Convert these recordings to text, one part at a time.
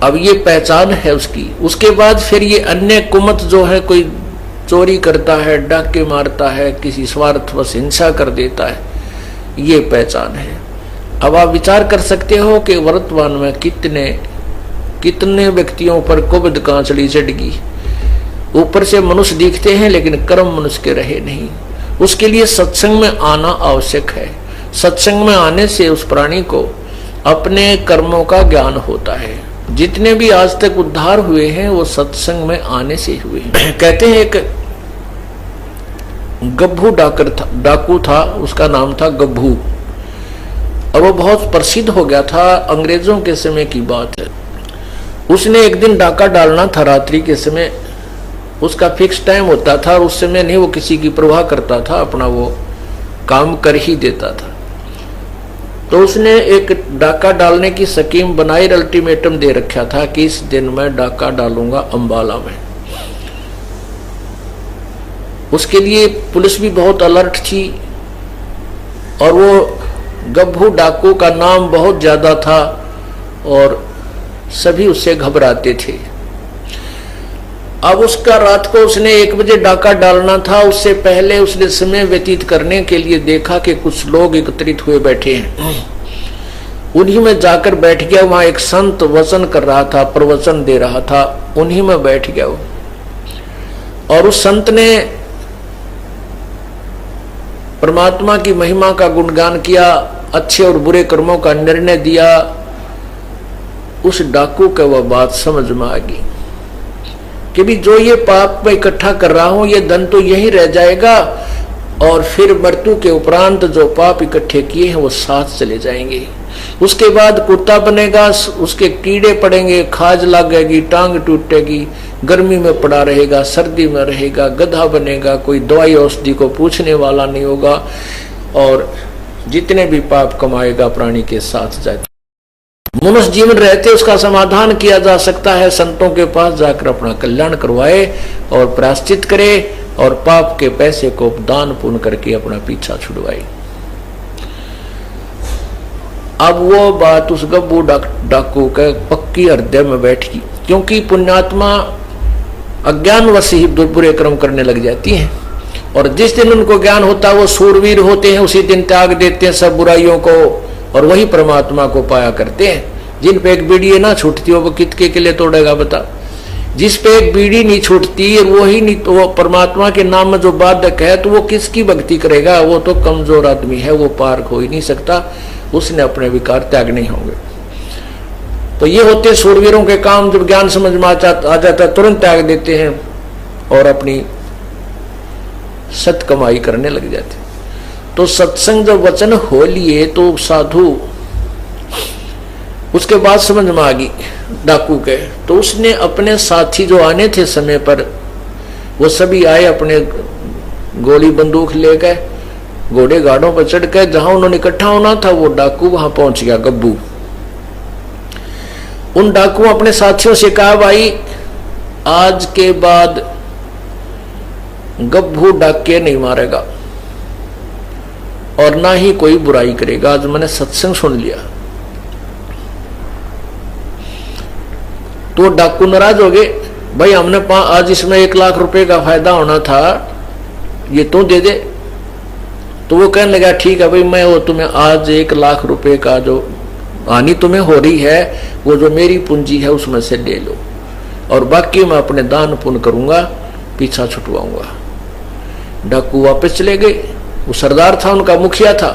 अब ये पहचान है उसकी। उसके बाद फिर ये अन्य कुमत जो है, कोई चोरी करता है, डाके मारता है, किसी स्वार्थवश हिंसा कर देता है, ये पहचान है। अब आप विचार कर सकते हो कि वर्तमान में कितने व्यक्तियों पर कुबद कांचड़ी चढ़गी। ऊपर से मनुष्य दिखते हैं लेकिन कर्म मनुष्य के रहे नहीं। उसके लिए सत्संग में आना आवश्यक है। सत्संग में आने से उस प्राणी को अपने कर्मों का ज्ञान होता है। जितने भी आज तक उद्धार हुए हैं वो सत्संग में आने से हुए हैं। कहते हैं एक गब्भू डाकू था, उसका नाम था गब्भू, और वो बहुत प्रसिद्ध हो गया था। अंग्रेजों के समय की बात है। उसने एक दिन डाका डालना था रात्रि के समय। उसका फिक्स टाइम होता था और उस समय नहीं वो किसी की परवाह करता था, अपना वो काम कर ही देता था। तो उसने एक डाका डालने की स्कीम बनाई, अल्टीमेटम दे रखा था कि इस दिन मैं डाका डालूंगा अंबाला में। उसके लिए पुलिस भी बहुत अलर्ट थी और वो गब्भू डाकू का नाम बहुत ज्यादा था और सभी उससे घबराते थे। अब उसका रात को उसने 1 बजे डाका डालना था। उससे पहले उसने समय व्यतीत करने के लिए देखा कि कुछ लोग एकत्रित हुए बैठे हैं। उन्हीं में जाकर बैठ गया। वहां एक संत वचन कर रहा था, प्रवचन दे रहा था, उन्हीं में बैठ गया वो। और उस संत ने परमात्मा की महिमा का गुणगान किया, अच्छे और बुरे कर्मों का निर्णय दिया। उस डाकू को वह बात समझ में आ गई कि भी जो ये पाप मैं इकट्ठा कर रहा हूं, ये धन तो यही रह जाएगा और फिर मृत्यु के उपरांत जो पाप इकट्ठे किए हैं वो साथ चले जाएंगे। उसके बाद कुत्ता बनेगा, उसके कीड़े पड़ेंगे, खाज लगेगी, टांग टूटेगी, गर्मी में पड़ा रहेगा, सर्दी में रहेगा, गधा बनेगा, कोई दवाई औषधि को पूछने वाला नहीं होगा और जितने भी पाप कमाएगा प्राणी के साथ जाए। मनुष्य जीवन रहते उसका समाधान किया जा सकता है। संतों के पास जाकर अपना कल्याण करवाए और प्रायश्चित करे और पाप के पैसे को दान पुण्य करके अपना पीछा छुड़वाए। अब वो बात उस गब्बू डाकू के पक्की हृदय में बैठी, क्योंकि पुण्यात्मा अज्ञानवश ही बुरे कर्म करने लग जाती हैं और जिस दिन उनको ज्ञान होता है वो सूरवीर होते हैं, उसी दिन त्याग देते हैं सब बुराइयों को और वही परमात्मा को पाया करते हैं। जिन पे एक बीड़ी ना छूटती हो वो कितके के लिए तोड़ेगा बता। जिस पे एक बीड़ी नहीं छूटती वही नहीं तो वो परमात्मा के नाम में जो बाधक है तो वो किसकी भक्ति करेगा। वो तो कमजोर आदमी है, वो पार हो ही नहीं सकता, उसने अपने विकार त्याग नहीं होंगे। तो ये होते सूरवीरों के काम। जब ज्ञान समझ में आ जाता तुरंत त्याग देते हैं और अपनी सत कमाई करने लग जाते। तो सत्संग जब वचन हो लिए तो साधु उसके बाद समझ में आ गई डाकू के। तो उसने अपने साथी जो आने थे समय पर वो सभी आए, अपने गोली बंदूक ले गए, घोड़े गाड़ों पर चढ़ गए। जहां उन्होंने इकट्ठा होना था वो डाकू वहां पहुंच गया गब्बू। उन डाकुओं अपने साथियों से कहा, भाई आज के बाद गब्बू डाके नहीं मारेगा और ना ही कोई बुराई करेगा। आज मैंने सत्संग सुन लिया। तो डाकू नाराज हो गए, भाई हमने आज इसमें 1 लाख रुपए का फायदा होना था, ये तो दे दे। तो वो कहने लगा ठीक है भाई, मैं वो तुम्हें आज 1 लाख रुपए का जो हानि तुम्हें हो रही है वो जो मेरी पूंजी है उसमें से ले लो और बाकी मैं अपने दान पुण्य करूंगा, पीछा छुटवाऊंगा। डाकू वापस चले गए। वो सरदार था, उनका मुखिया था।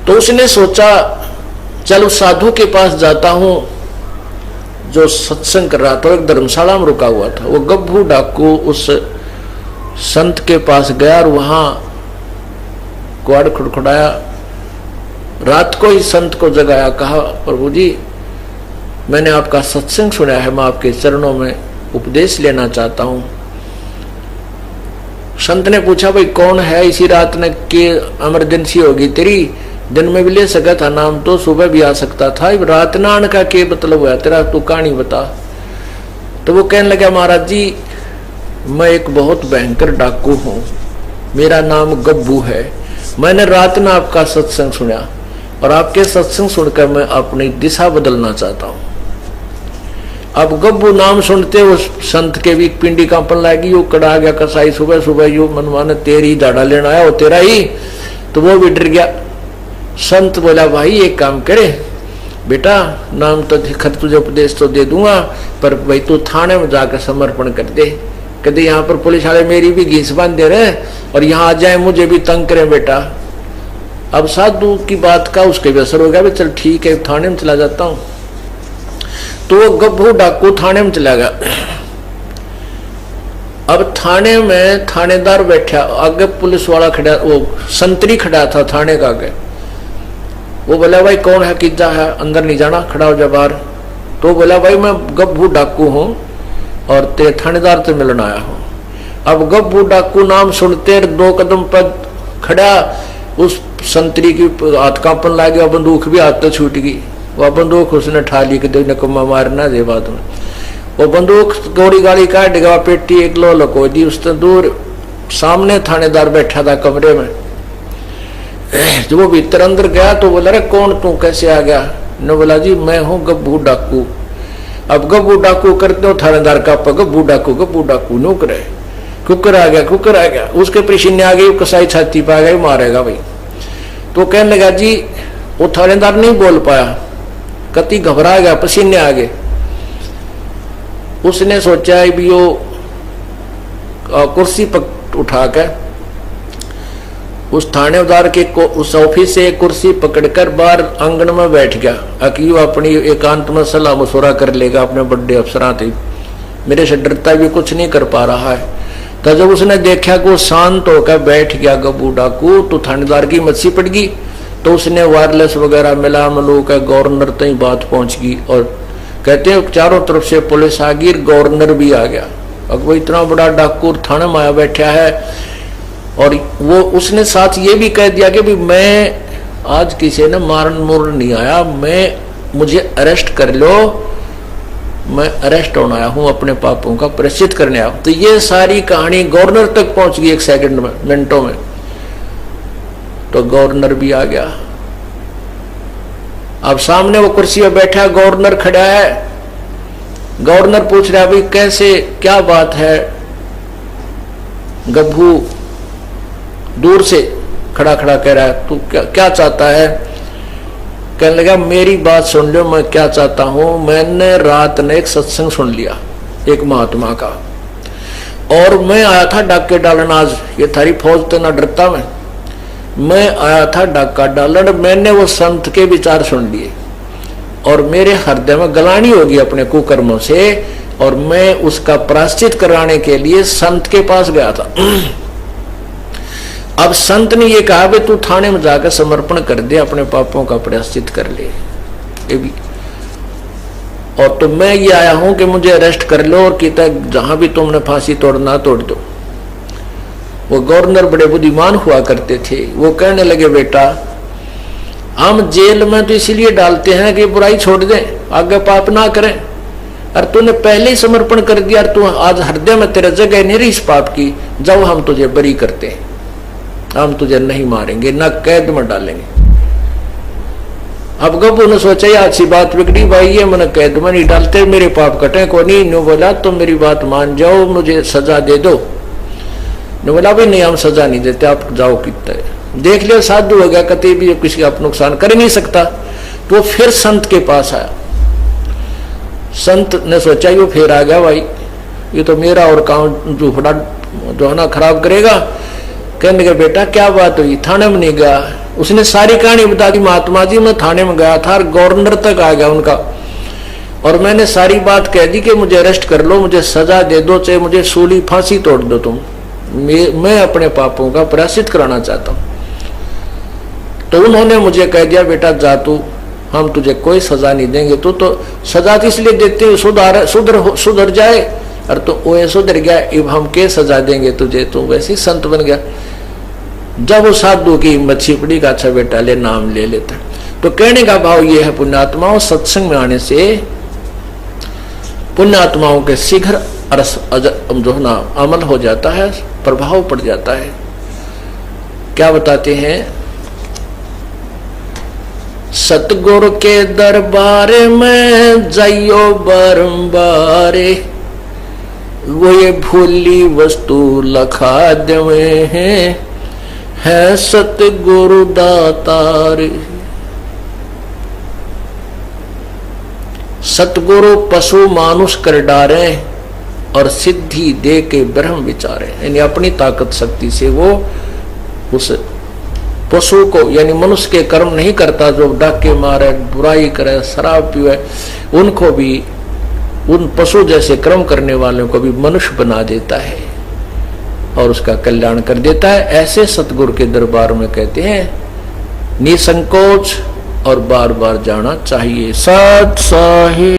तो उसने सोचा चल उस साधु के पास जाता हूं जो सत्संग कर रहा था, एक धर्मशाला में रुका हुआ था। वो गब्बू डाकू उस संत के पास गया और वहां क्वाड़ खड़खड़ाया। रात को ही संत को जगाया, कहा प्रभु जी मैंने आपका सत्संग सुना है, मैं आपके चरणों में उपदेश लेना चाहता हूं। संत ने पूछा भाई कौन है, इसी रात ने के इमरजेंसी होगी तेरी, दिन में भी ले सका था नाम तो सुबह भी आ सकता था, रात ना आने का क्या मतलब हुआ तेरा, तू कहानी बता। तो वो कहने लगा महाराज जी मैं एक बहुत भयंकर डाकू हूं, मेरा नाम गब्बू है, मैंने रात में आपका सत्संग सुना, और आपके सत्संग सुनकर मैं अपनी दिशा बदलना चाहता हूं। अब गब्बू नाम सुनते उस संत के भी पिंडी कांपन लागी, यू कड़ा गया कसाई सुबह सुबह, यू मनमाने तेरी दाढ़ा लेना आया वो तेरा ही, तो वो भी डर गया। संत बोला भाई एक काम करे बेटा, नाम तो खत तुझे उपदेश तो दे दूंगा, पर भाई तू थाने में जाकर समर्पण कर दे। कहते यहाँ पर पुलिस वाले मेरी भी घीस बांध दे रहे और यहाँ आ जाए मुझे भी तंग करें बेटा। अब साधु की बात का उसके भी असर हो गया, चल ठीक है थाने में चला जाता हूँ। तो वो गब्बू डाकू थाने में चला गया। अब थाने में थानेदार बैठा, आगे पुलिस वाला खड़ा, वो संतरी खड़ा था थाने का आगे। वो बोला भाई कौन है, किज्जा है, अंदर नहीं जाना, खड़ा हो जा बाहर। तो बोला भाई मैं गब्बू डाकू हूँ और तेरे थानेदार से मिलने आया हूँ। अब गब्बू डाकू नाम सुनते 2 कदम पर खड़ा, उस संतरी की हाथ कांपन लग गया, बंदूक भी हाथ तो छूट गई। वह बंदूक उसने ठा ली कि नकुमा मारना दे बाद में। वो बंदूक गोली गाड़ी काट गया, पेटी एक लो लको दी। उसने दूर सामने थानेदार बैठा था कमरे में, जब वो भीतर अंदर गया तो बोला अरे कौन तू, कैसे आ गया? ने बोला जी मैं हूँ गब्बू डाकू। अब गब्बू डाकू करते हो थानेदार का, गब्बू डाकू नो करे, कुकर आ गया, उसके पसीने आ गई, कसाई छाती पे आ गई, मारेगा भाई। तो कहने लगा जी, वो थानेदार नहीं बोल पाया, कति घबरा गया, पसीने आ गए। उसने सोचा भी वो कुर्सी पर उठाकर उस थानेदार के उस ऑफिस से कुर्सी पकड़कर बाहर आंगन में बैठ गया, अकी अपनी एकांत में सलाह मशवरा कर लेगा अपने बड़े अफसरां थे, मेरे से डरता भी कुछ नहीं कर पा रहा है। तो जब उसने देखा कि वो शांत होकर बैठ गया गब्बू डाकू, तो थानेदार की मच्छी पड़ गई। तो उसने वायरलेस वगैरह मिला मिलू का गवर्नर तक बात पहुंच गई और कहते हैं चारों तरफ से पुलिस आ गई, गवर्नर भी आ गया। अब वो इतना बड़ा डाकू थाने में आया बैठा है और वो उसने साथ ये भी कह दिया कि भी मैं आज किसी ने मारन मुरन नहीं आया, मुझे अरेस्ट कर लो, मैं अरेस्ट होने आया हूं, अपने पापों का प्रायश्चित करने आया हूं। तो ये सारी कहानी गवर्नर तक पहुंच गई 1 सेकंड में, मिनटों में। तो गवर्नर भी आ गया। अब सामने वो कुर्सी पे बैठा गवर्नर खड़ा है। गवर्नर पूछ रहा है भाई कैसे, क्या बात है? गब्बू दूर से खड़ा खड़ा कह रहा है, तू क्या चाहता है? कहने लगा मेरी बात सुन लो, मैं क्या चाहता हूं। मैंने रात ने एक सत्संग सुन लिया एक महात्मा का, और मैं आया था डाके डालन। आज ये थारी फौज तो ना डरता मैं आया था डाका डालन। मैंने वो संत के विचार सुन लिए और मेरे हृदय में गलानी होगी अपने कुकर्मों से, और मैं उसका प्रायश्चित कराने के लिए संत के पास गया था। अब संत ने ये कहा तू थाने में जाकर समर्पण कर दे, अपने पापों का प्रायश्चित कर ले। ये भी और तो मैं ये आया हूं कि मुझे अरेस्ट कर लो और कहता जहां भी तुमने फांसी तोड़ना तोड़ दो। वो गवर्नर बड़े बुद्धिमान हुआ करते थे। वो कहने लगे बेटा हम जेल में तो इसीलिए डालते हैं कि बुराई छोड़ दें, आगे पाप ना करें। और तूने पहले ही समर्पण कर दिया, तू आज हृदय में तेरा जगह नहीं रही इस पाप की, जब हम तुझे बरी करते हैं, हम तुझे नहीं मारेंगे, ना कैद में डालेंगे। अब गब्बू ने सोचा ये अच्छी बात बिगड़ी भाई, ये मैंने कैद में नहीं डालते, मेरे पाप कटे को नहीं। नो बोला तुम मेरी बात मान जाओ, मुझे सजा दे दो। ने बोला भाई नहीं हम सजा नहीं देते, आप जाओ। कितना देख लिया साधु हो गया, कभी भी किसी का नुकसान कर नहीं सकता। तो फिर संत के पास आया। संत ने सोचा ये फिर आ गया भाई, ये तो मेरा और काम झूठा जो है ना खराब करेगा। कहने लगे बेटा क्या बात हुई? थाने में नहीं गया। उसने सारी कहानी बता दी, महात्मा जी मैं थाने में गया था, गवर्नर तक आ गया उनका, और मैंने सारी बात कह दी कि मुझे अरेस्ट कर लो, मुझे सजा दे दो, चाहे मुझे सूली फांसी तोड़ दो तुम, मैं अपने पापों का प्रायश्चित कराना चाहता हूं। तो उन्होंने मुझे कह दिया बेटा जा तू, हम तुझे कोई सजा नहीं देंगे, तू तो सजा इसलिए देते हो सुधर जाए, और तो वो सुधर गया, अब हम के सजा देंगे तुझे, तू वैसे ही संत बन गया। जब वो साधु की हिम्मत छिपड़ी का अच्छा बेटा ले नाम ले लेता। तो कहने का भाव ये है पुण्यात्माओं, सत्संग में आने से पुण्यात्माओं के शीघ्र जो ना अमल हो जाता है, प्रभाव पड़ जाता है। क्या बताते हैं सतगुरु के दरबार में जाइयो बारंबार, वो ये भूली वस्तु लखा देवे हैं, है सतगुरु दातार। सतगुरु पशु मानुष कर डारे और सिद्धि दे के ब्रह्म विचारे, यानी अपनी ताकत शक्ति से वो उस पशु को यानी मनुष्य के कर्म नहीं करता, जो डाके मारे, बुराई करे, शराब पीवे, उनको भी, उन पशु जैसे कर्म करने वालों को भी मनुष्य बना देता है और उसका कल्याण कर देता है। ऐसे सतगुरु के दरबार में कहते हैं निसंकोच और बार बार जाना चाहिए। सत साहिब।